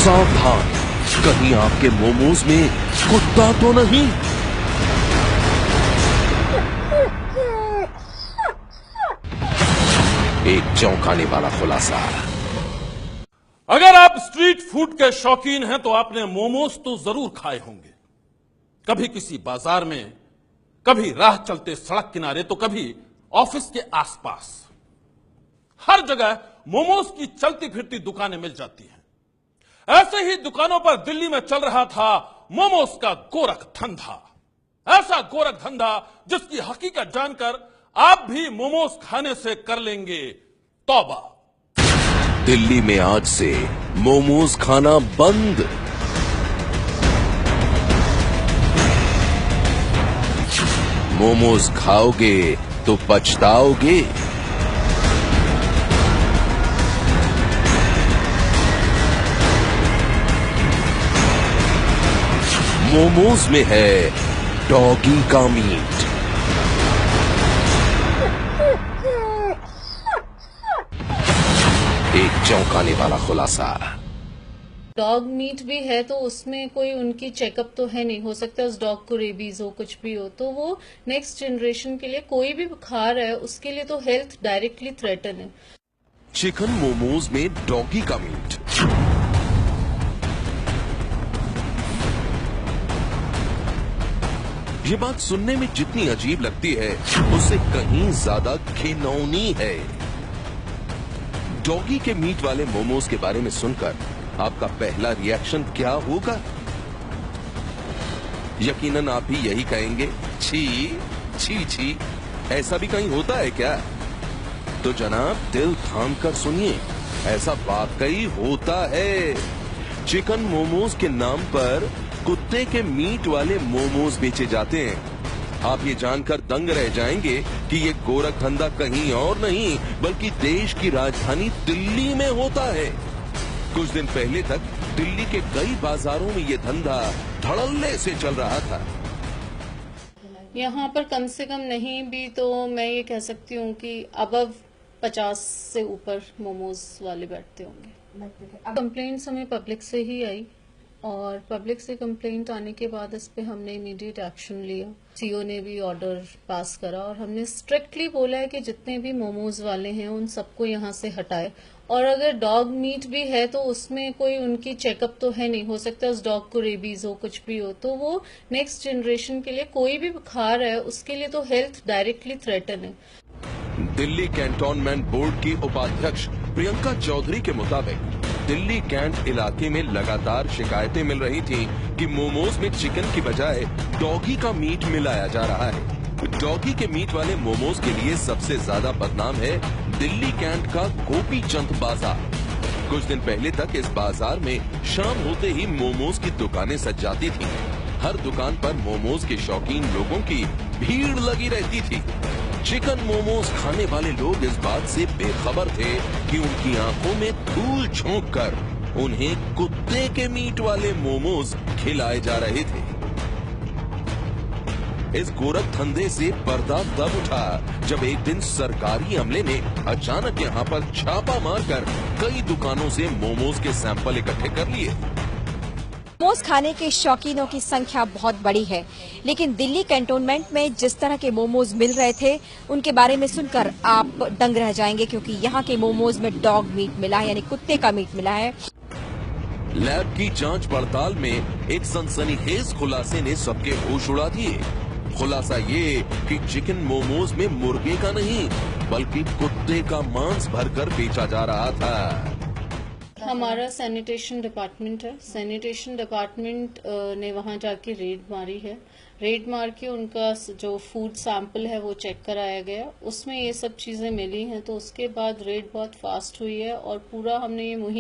सावधान, कहीं आपके मोमोज में कुत्ता तो नहीं। एक चौंकाने वाला खुलासा। अगर आप स्ट्रीट फूड के शौकीन हैं तो आपने मोमोज तो जरूर खाए होंगे। कभी किसी बाजार में, कभी राह चलते सड़क किनारे, तो कभी ऑफिस के आसपास। हर जगह मोमोज की चलती फिरती दुकानें मिल जाती हैं। ऐसे ही दुकानों पर दिल्ली में चल रहा था मोमोज का गोरख धंधा। ऐसा गोरख धंधा जिसकी हकीकत जानकर आप भी मोमोज खाने से कर लेंगे तौबा। दिल्ली में आज से मोमोज खाना बंद। मोमोज खाओगे तो पछताओगे। मोमोज में है डॉगी का मीट। एक चौंकाने वाला खुलासा। डॉग मीट भी है तो उसमें कोई उनकी चेकअप तो है नहीं, हो सकता है उस डॉग को रेबीज हो, कुछ भी हो, तो वो नेक्स्ट जनरेशन के लिए कोई भी खा रहा है उसके लिए तो हेल्थ डायरेक्टली थ्रेटन है। चिकन मोमोज में डॉगी का मीट। ये बात सुनने में जितनी अजीब लगती है उससे कहीं ज्यादा घिनौनी है। डॉगी के मीट वाले मोमोज के बारे में सुनकर आपका पहला रिएक्शन क्या होगा? यकीनन आप भी यही कहेंगे, छी छी छी, ऐसा भी कहीं होता है क्या? तो जनाब दिल थाम कर सुनिए, ऐसा वाकई होता है। चिकन मोमोज के नाम पर कुत्ते के मीट वाले मोमोज बेचे जाते हैं। आप ये जानकर दंग रह जाएंगे कि ये गोरख धंधा कहीं और नहीं बल्कि देश की राजधानी दिल्ली में होता है। कुछ दिन पहले तक दिल्ली के कई बाजारों में ये धंधा धड़ल्ले से चल रहा था। यहाँ पर कम से कम नहीं भी तो मैं ये कह सकती हूँ कि अबव 50 से ऊपर मोमोज वाले बैठते होंगे। कंप्लेंट्स हमें पब्लिक से ही आई और पब्लिक से कंप्लेंट आने के बाद इस पे हमने इमीडिएट एक्शन लिया। सीओ ने भी ऑर्डर पास करा और हमने स्ट्रिक्टली बोला है कि जितने भी मोमोज वाले हैं उन सबको यहाँ से हटाए। और अगर डॉग मीट भी है तो उसमें कोई उनकी चेकअप तो है नहीं, हो सकता है उस डॉग को रेबीज हो, कुछ भी हो, तो वो नेक्स्ट जनरेशन के लिए कोई भी खा रहा है उसके लिए तो हेल्थ डायरेक्टली थ्रेटन है। दिल्ली कैंटोनमेंट बोर्ड की उपाध्यक्ष प्रियंका चौधरी के मुताबिक दिल्ली कैंट इलाके में लगातार शिकायतें मिल रही थीं कि मोमोज में चिकन की बजाय डॉगी का मीट मिलाया जा रहा है। डॉगी के मीट वाले मोमोज के लिए सबसे ज्यादा बदनाम है दिल्ली कैंट का गोपी चंद बाजार। कुछ दिन पहले तक इस बाजार में शाम होते ही मोमोज की दुकानें सज जाती थीं। हर दुकान पर मोमोज के शौकीन लोगों की भीड़ लगी रहती थी। चिकन मोमोज खाने वाले लोग इस बात से बेखबर थे कि उनकी आंखों में धूल झोंक कर उन्हें कुत्ते के मीट वाले मोमोज खिलाए जा रहे थे। इस गोरख धंधे से पर्दा तब उठा जब एक दिन सरकारी अमले ने अचानक यहां पर छापा मारकर कई दुकानों से मोमोज के सैंपल इकट्ठे कर लिए। मोमोज खाने के शौकीनों की संख्या बहुत बड़ी है, लेकिन दिल्ली कैंटोनमेंट में जिस तरह के मोमोज मिल रहे थे उनके बारे में सुनकर आप दंग रह जाएंगे, क्योंकि यहाँ के मोमोज में डॉग मीट मिला है, यानी कुत्ते का मीट मिला है। लैब की जांच पड़ताल में एक सनसनीखेज खुलासे ने सबके होश उड़ा दिए। खुलासा ये कि चिकन मोमोज में मुर्गे का नहीं बल्कि कुत्ते का मांस भरकर बेचा जा रहा था। हमारा सैनिटेशन डिपार्टमेंट है, सैनिटेशन डिपार्टमेंट ने वहां जाके रेड मारी है। रेड मार के उनका जो फूड सैंपल है वो चेक कराया गया, उसमें ये सब चीजें मिली हैं। तो उसके बाद रेड बहुत फास्ट हुई है और पूरा हमने ये मुहिम